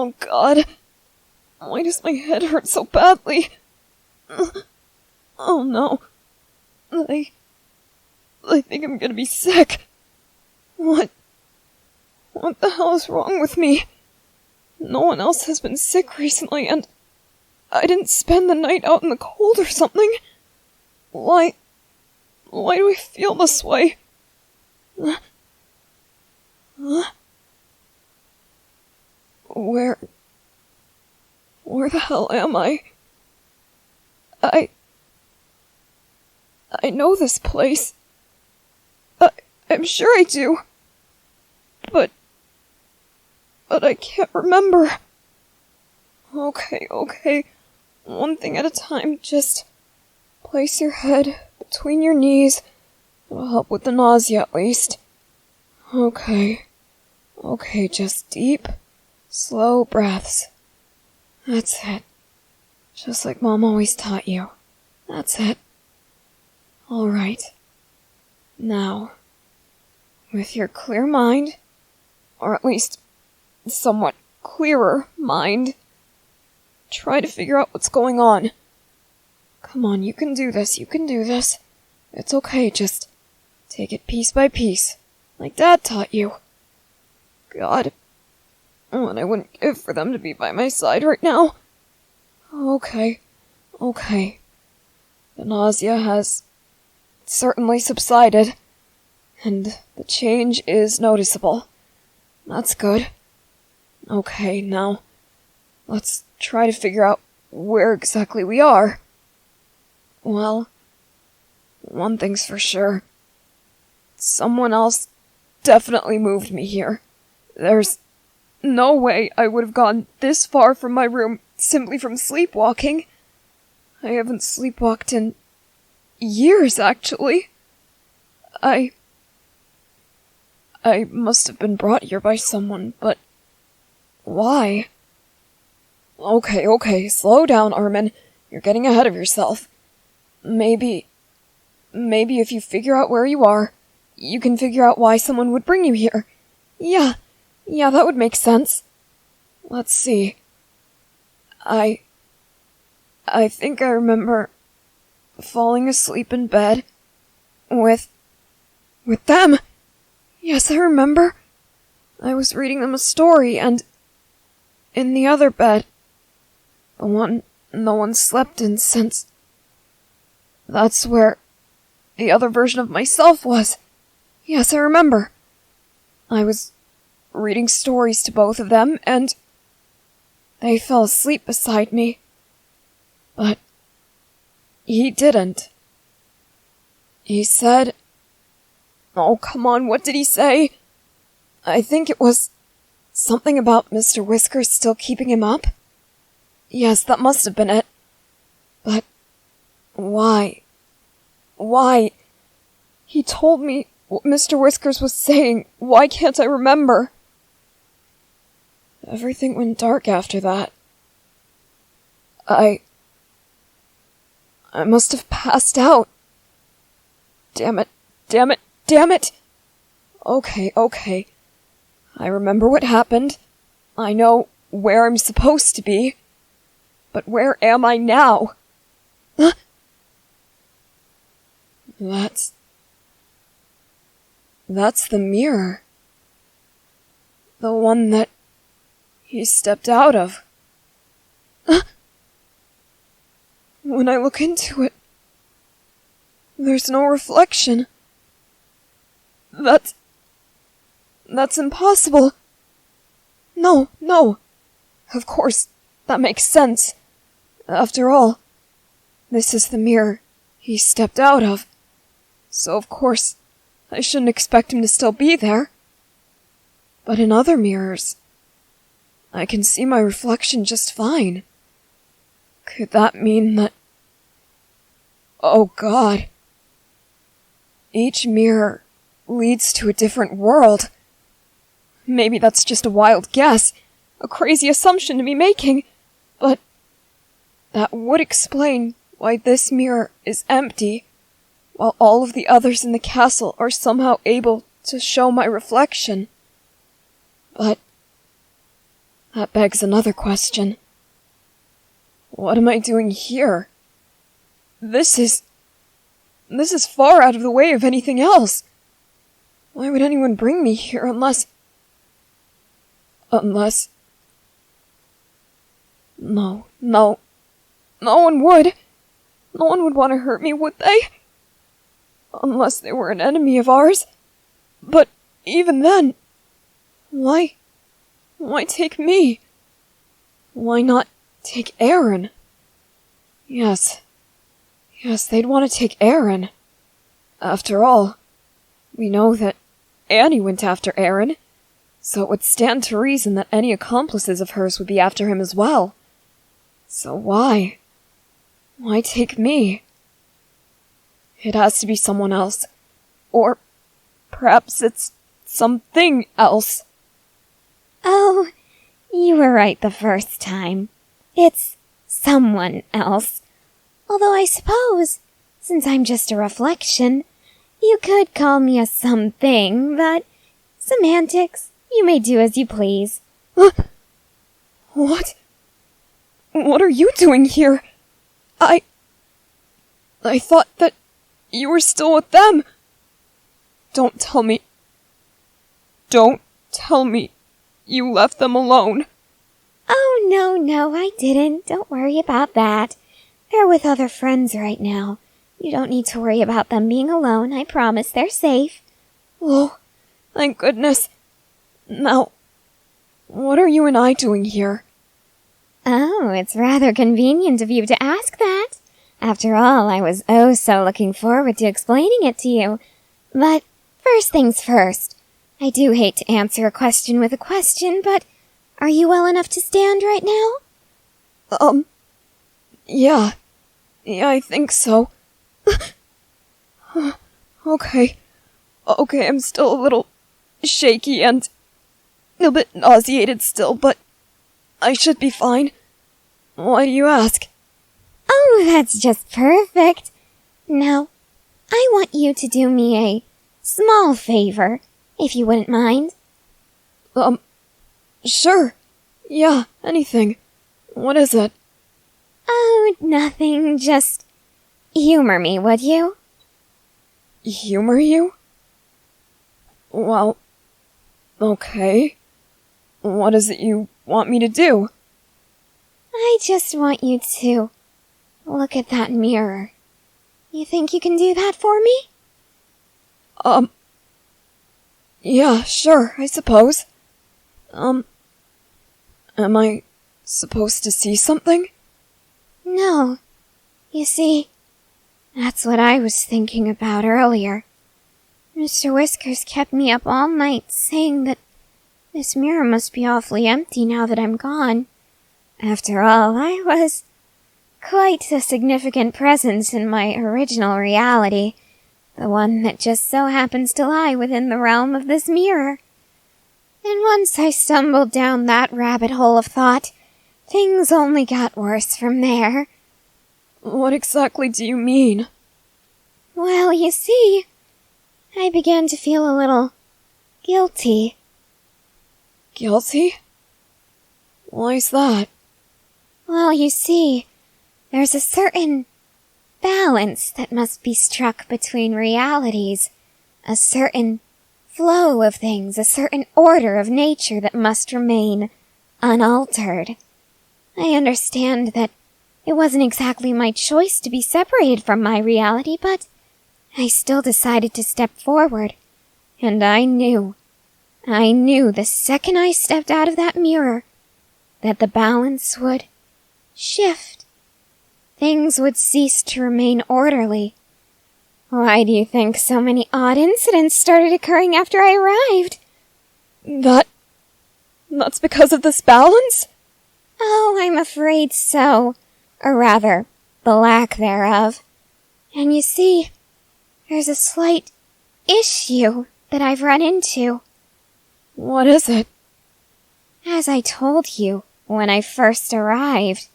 Oh God. Why does my head hurt so badly? Oh no. I think I'm gonna be sick. What the hell is wrong with me? No one else has been sick recently, and I didn't spend the night out in the cold or something. Why do I feel this way? Where the hell am I? I know this place. I'm sure I do. But I can't remember. Okay. One thing at a time, just place your head between your knees. It'll help with the nausea at least. Okay, just deep, slow breaths. That's it. Just like Mom always taught you. That's it. Alright. Now, with your clear mind, or at least somewhat clearer mind, try to figure out what's going on. Come on, you can do this. It's okay, just take it piece by piece, like Dad taught you. God, what I wouldn't give for them to be by my side right now. Okay. The nausea has certainly subsided, and the change is noticeable. That's good. Okay, now, let's try to figure out where exactly we are. Well, one thing's for sure. Someone else definitely moved me here. There's no way I would have gone this far from my room simply from sleepwalking. I haven't sleepwalked in years, actually. I must have been brought here by someone, but why? Okay, slow down, Armin. You're getting ahead of yourself. Maybe if you figure out where you are, you can figure out why someone would bring you here. Yeah, that would make sense. Let's see. I think I remember falling asleep in bed with them. Yes, I remember. I was reading them a story, and in the other bed, the one no one slept in since, that's where the other version of myself was. Yes, I remember. I was reading stories to both of them, and they fell asleep beside me. But he didn't. He said... Oh, come on, what did he say? I think it was something about Mr. Whiskers still keeping him up? Yes, that must have been it. But why? Why? He told me what Mr. Whiskers was saying. Why can't I remember? Everything went dark after that. I must have passed out. Damn it. Okay. I remember what happened. I know where I'm supposed to be. But where am I now? Huh? That's the mirror. The one that he stepped out of. Huh? When I look into it, there's no reflection. That's impossible. No. Of course, that makes sense. After all, this is the mirror he stepped out of. So of course, I shouldn't expect him to still be there. But in other mirrors, I can see my reflection just fine. Could that mean that... Oh God. Each mirror leads to a different world. Maybe that's just a wild guess, a crazy assumption to be making, but that would explain why this mirror is empty, while all of the others in the castle are somehow able to show my reflection. But That begs another question. What am I doing here? This is far out of the way of anything else. Why would anyone bring me here unless... No. No one would. No one would want to hurt me, would they? Unless they were an enemy of ours. But even then... Why take me? Why not take Eren? Yes, they'd want to take Eren. After all, we know that Annie went after Eren, so it would stand to reason that any accomplices of hers would be after him as well. So why? Why take me? It has to be someone else. Or perhaps it's something else. Oh, you were right the first time. It's someone else. Although I suppose, since I'm just a reflection, you could call me a something, but semantics, you may do as you please. What? What are you doing here? I thought that you were still with them. Don't tell me you left them alone. Oh, no, I didn't. Don't worry about that. They're with other friends right now. You don't need to worry about them being alone. I promise they're safe. Oh, thank goodness. Now, what are you and I doing here? Oh, it's rather convenient of you to ask that. After all, I was oh so looking forward to explaining it to you. But first things first. I do hate to answer a question with a question, but are you well enough to stand right now? Yeah, I think so. Okay, I'm still a little shaky and a bit nauseated still, but I should be fine. Why do you ask? Oh, that's just perfect. Now, I want you to do me a small favor, if you wouldn't mind. Sure. Yeah, anything. What is it? Oh, nothing, just humor me, would you? Humor you? Well, okay. What is it you want me to do? I just want you to look at that mirror. You think you can do that for me? Yeah, sure, I suppose. Am I supposed to see something? No. You see, that's what I was thinking about earlier. Mr. Whiskers kept me up all night saying that this mirror must be awfully empty now that I'm gone. After all, I was quite a significant presence in my original reality, the one that just so happens to lie within the realm of this mirror. And once I stumbled down that rabbit hole of thought, things only got worse from there. What exactly do you mean? Well, you see, I began to feel a little guilty. Guilty? Why's that? Well, you see, there's a certain balance that must be struck between realities, a certain flow of things, a certain order of nature that must remain unaltered. I understand that it wasn't exactly my choice to be separated from my reality, but I still decided to step forward. And I knew the second I stepped out of that mirror that the balance would shift. Things would cease to remain orderly. Why do you think so many odd incidents started occurring after I arrived? That's because of this balance? Oh, I'm afraid so. Or rather, the lack thereof. And you see, there's a slight issue that I've run into. What is it? As I told you when I first arrived,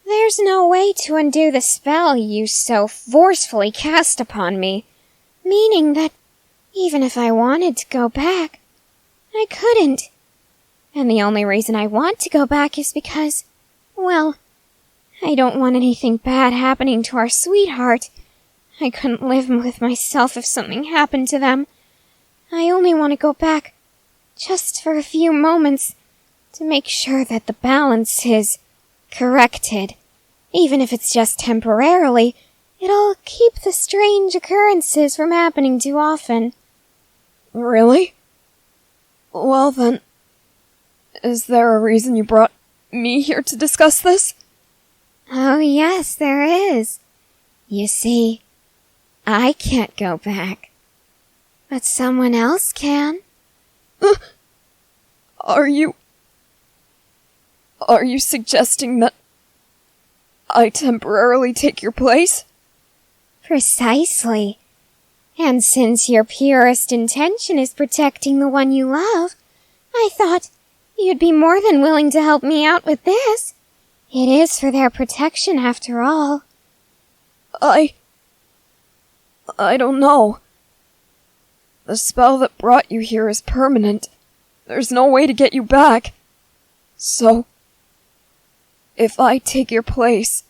there's no way to undo the spell you so forcefully cast upon me, meaning that even if I wanted to go back, I couldn't. And the only reason I want to go back is because, well, I don't want anything bad happening to our sweetheart. I couldn't live with myself if something happened to them. I only want to go back just for a few moments to make sure that the balance is corrected. Even if it's just temporarily, it'll keep the strange occurrences from happening too often. Really? Well then, is there a reason you brought me here to discuss this? Oh yes, there is. You see, I can't go back, but someone else can. Are you suggesting that I temporarily take your place? Precisely. And since your purest intention is protecting the one you love, I thought you'd be more than willing to help me out with this. It is for their protection after all. I don't know. The spell that brought you here is permanent. There's no way to get you back. So, if I take your place,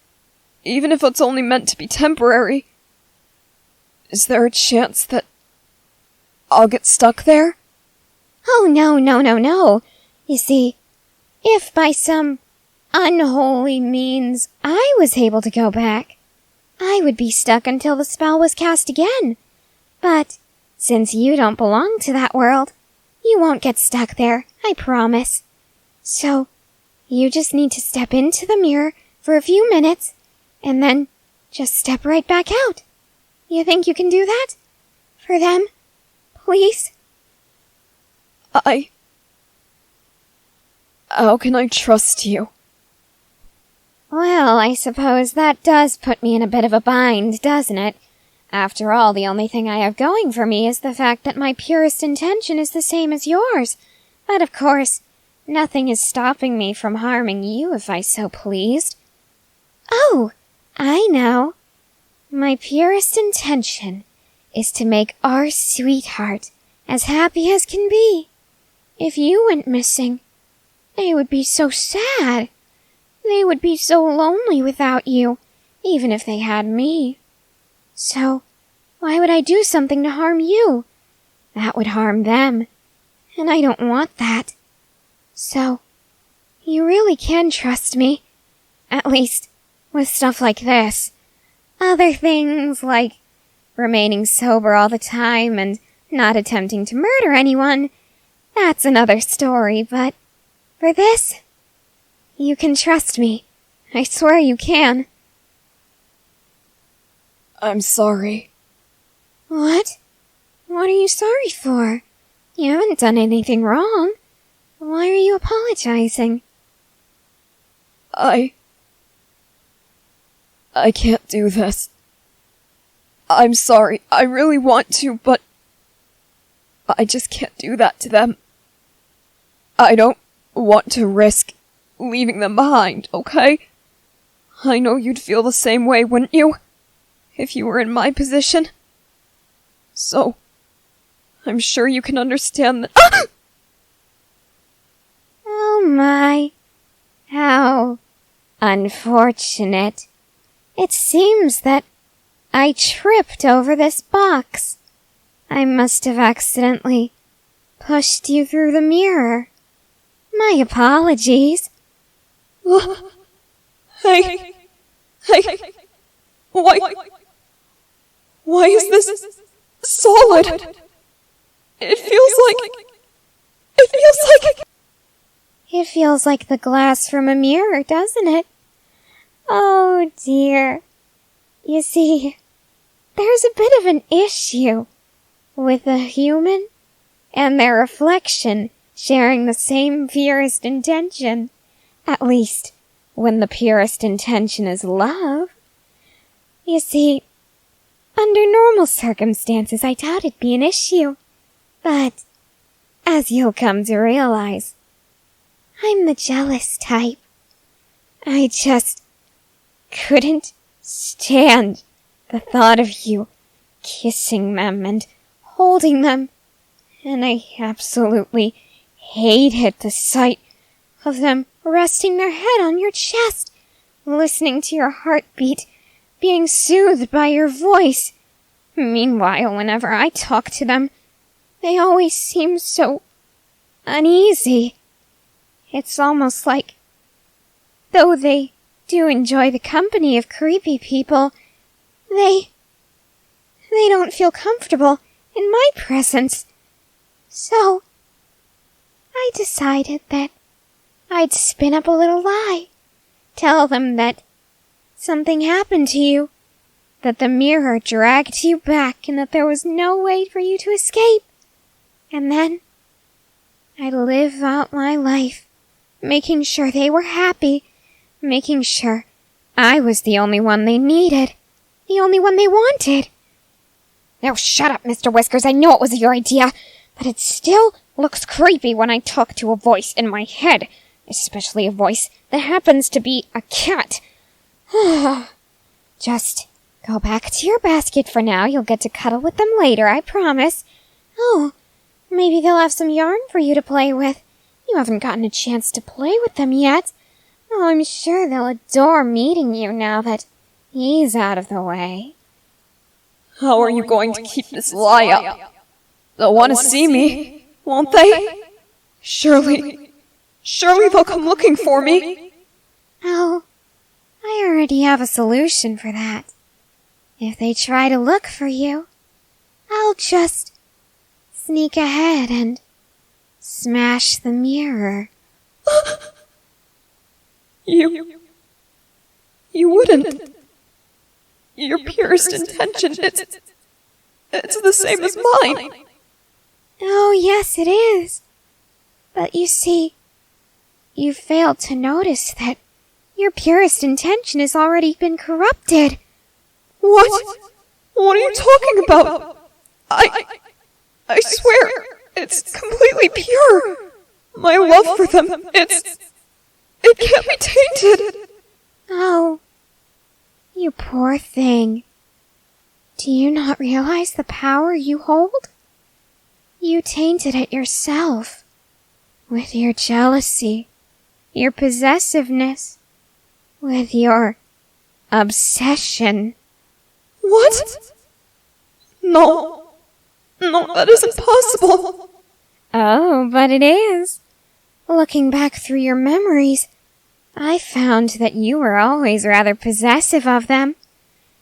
even if it's only meant to be temporary, is there a chance that I'll get stuck there? Oh, no. You see, if by some unholy means I was able to go back, I would be stuck until the spell was cast again. But since you don't belong to that world, you won't get stuck there, I promise. So, you just need to step into the mirror for a few minutes, and then just step right back out. You think you can do that? For them? Please? How can I trust you? Well, I suppose that does put me in a bit of a bind, doesn't it? After all, the only thing I have going for me is the fact that my purest intention is the same as yours. But of course, nothing is stopping me from harming you if I so pleased. Oh, I know. My purest intention is to make our sweetheart as happy as can be. If you went missing, they would be so sad. They would be so lonely without you, even if they had me. So, why would I do something to harm you? That would harm them, and I don't want that. So, you really can trust me. At least, with stuff like this. Other things, like remaining sober all the time and not attempting to murder anyone, that's another story, but for this, you can trust me. I swear you can. I'm sorry. What? What are you sorry for? You haven't done anything wrong. Why are you apologizing? I can't do this. I'm sorry. I really want to, but I just can't do that to them. I don't want to risk leaving them behind, okay? I know you'd feel the same way, wouldn't you? If you were in my position. So, I'm sure you can understand that. Ah! Oh my. How unfortunate. It seems that I tripped over this box. I must have accidentally pushed you through the mirror. My apologies. Hey. Why is this solid? It feels like the glass from a mirror, doesn't it? Oh dear. You see, there's a bit of an issue with a human and their reflection sharing the same purest intention. At least, when the purest intention is love. You see, under normal circumstances, I doubt it'd be an issue. But, as you'll come to realize, I'm the jealous type. I just couldn't stand the thought of you kissing them and holding them, and I absolutely hated the sight of them resting their head on your chest, listening to your heartbeat, being soothed by your voice. Meanwhile, whenever I talk to them, they always seem so uneasy. It's almost like, though they do enjoy the company of creepy people, they don't feel comfortable in my presence. So, I decided that I'd spin up a little lie. Tell them that something happened to you, that the mirror dragged you back, and that there was no way for you to escape. And then, I'd live out my life, making sure they were happy, making sure I was the only one they needed, the only one they wanted. Now shut up, Mr. Whiskers, I know it was your idea, but it still looks creepy when I talk to a voice in my head, especially a voice that happens to be a cat. Just go back to your basket for now. You'll get to cuddle with them later, I promise. Oh, maybe they'll have some yarn for you to play with. You haven't gotten a chance to play with them yet. Oh, I'm sure they'll adore meeting you now that he's out of the way. How are you going to keep this lie up? They'll want to see me, won't they? Surely they'll come looking for me. Oh, I already have a solution for that. If they try to look for you, I'll just sneak ahead and smash the mirror. You wouldn't. Your purest intention, it's the same as mine. Oh, yes, it is. But you see, you failed to notice that your purest intention has already been corrupted. What? What are you talking about? I swear, it's completely pure. My love for them, it can't be tainted. Oh, you poor thing. Do you not realize the power you hold? You tainted it yourself. With your jealousy, your possessiveness, with your obsession. What? No, that isn't possible. Oh, but it is. Looking back through your memories, I found that you were always rather possessive of them.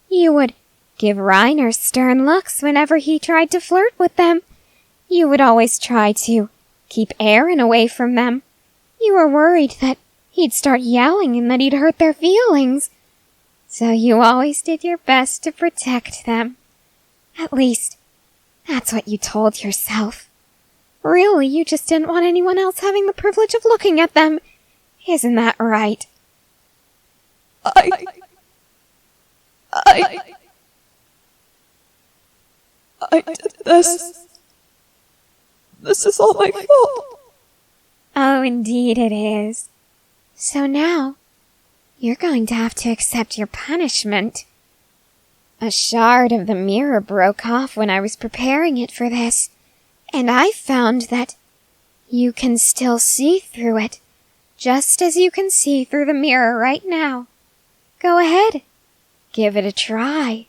You would give Reiner stern looks whenever he tried to flirt with them. You would always try to keep Eren away from them. You were worried that he'd start yelling and that he'd hurt their feelings. So you always did your best to protect them. At least, that's what you told yourself. Really, you just didn't want anyone else having the privilege of looking at them. Isn't that right? I did this. This is all my fault. Oh, indeed it is. So now, you're going to have to accept your punishment. A shard of the mirror broke off when I was preparing it for this, and I found that you can still see through it, just as you can see through the mirror right now. Go ahead. Give it a try.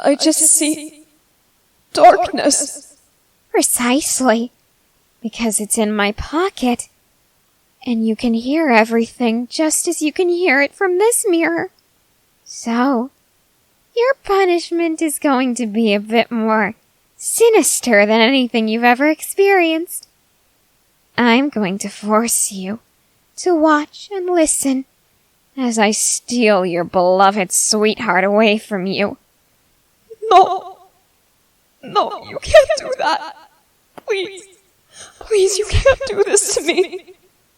I just see darkness. Precisely. Because it's in my pocket. And you can hear everything just as you can hear it from this mirror. So, your punishment is going to be a bit more sinister than anything you've ever experienced. I'm going to force you to watch and listen as I steal your beloved sweetheart away from you. No, you can't do that. Please, you can't do this to me.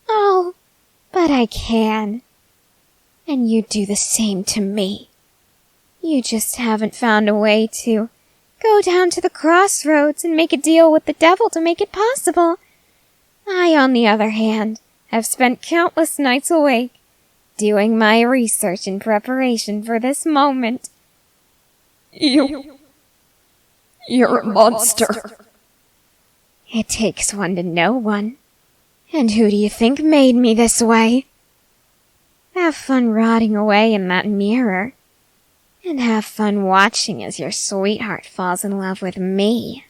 Oh, but I can. And you do the same to me. You just haven't found a way to go down to the crossroads and make a deal with the devil to make it possible. I, on the other hand, have spent countless nights awake, doing my research in preparation for this moment. You You're a monster. It takes one to know one. And who do you think made me this way? Have fun rotting away in that mirror. And have fun watching as your sweetheart falls in love with me.